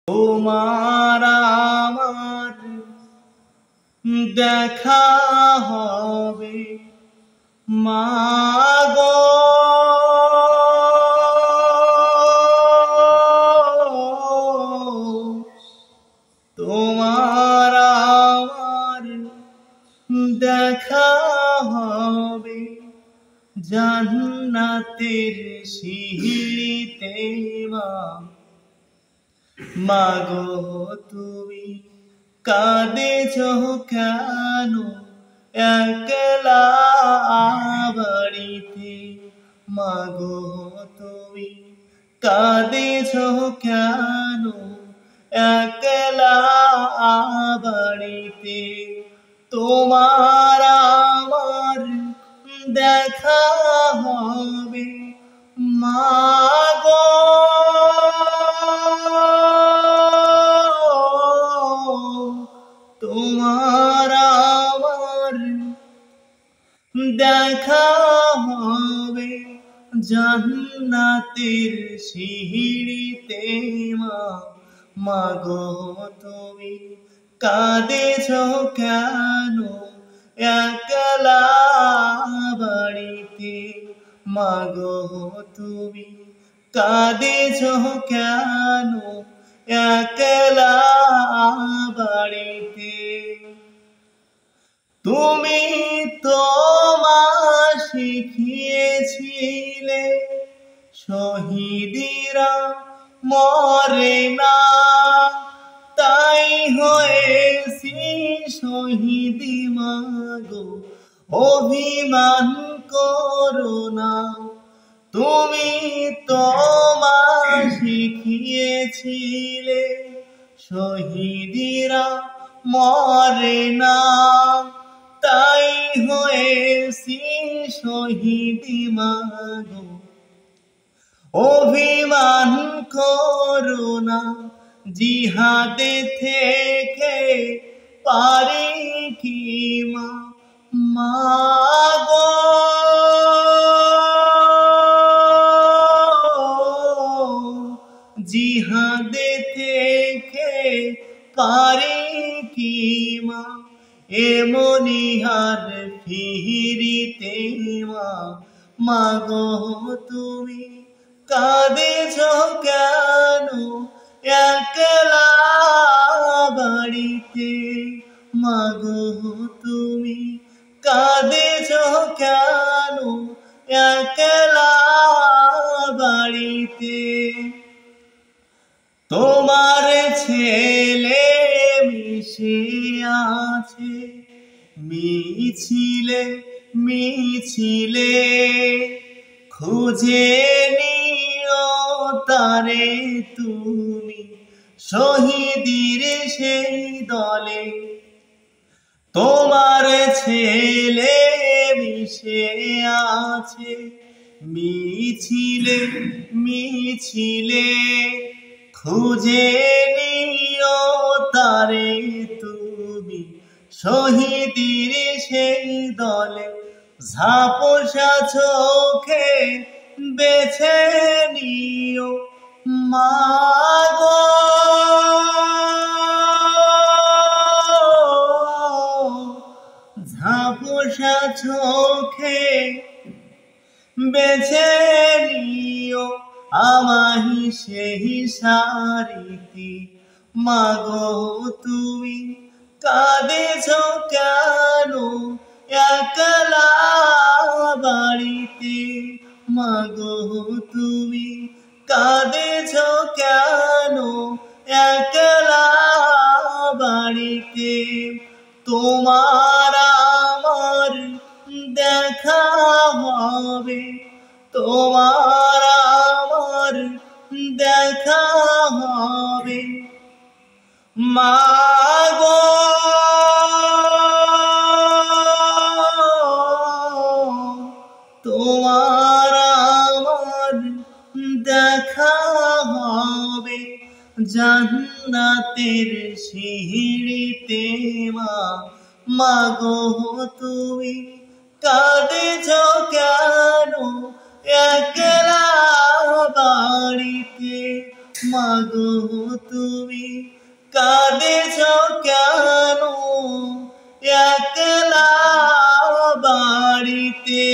তোমার আমার দেখা হবে মাগো, তোমার আমার দেখা হবে জান্নাতের সিঁড়িতে মাগো। তুমি কাঁদেছো কেন একলা বাড়িতে? মাগো তুমি কাঁদেছো কেন একলা বাড়িতে? তোমার আমার দেখা হবে মাগো, তোমার আমার দেখা হবে জান্নাতের সিঁড়িতে মাগো। তুমি কাঁদেছো কেন একলা বাড়িতে? মাগো তুমি কাঁদেছো কেন একলা বাড়িতে? তুমি তো মা শিখিয়েছিলে শহীদিরা মরে না, তাই হয়েছি শহীদি মাগো, অভিমান করো না। তুমি তো মা শিখিয়েছিলে শহীদিরা মরে না, তাই হয়েছি শহীদি মাগো, অভিমান করো না। জিহাদে থেকে পারি কি মাগো, জিহাদে থেকে পারি কি মা এমনি হার ফিরিতে? মাগো তুমি কাঁদেছো কেন একলা বাড়িতে? মাগো তুমি কাঁদেছো কেন একলা বাড়িতে? তোমার ছেলে মিশে আছে মিছিলে মিছিলে, খুঁজে নিও তারে তুমি শহীদের সেই দলে। তোমার ছেলে মিশে আছে মিছিলে মিছিলে, খুঁজে নিও তারে তুমি শহীদের সেই দলে। ঝাপসা চোখে বেছে নিও মাগো, ঝাপসা চোখে বেছে নিও আমাহি সেই সারিতে। মাগো তুমি কাঁদেছো কেন একলা বাড়িতে? মাগো তুমি কাঁদেছো কেন একলা বাড়িতে? তোমার আমার দেখা হবে, তোমার আমার দেখা হবে মাগো, তোমার আমার দেখা হবে জান্নাতের সিঁড়িতে। মাগো তুমি কাঁদেছো কেন একলা বাড়িতে? মাগো তুমি কাঁদেছ কেন, একলা বাড়িতে।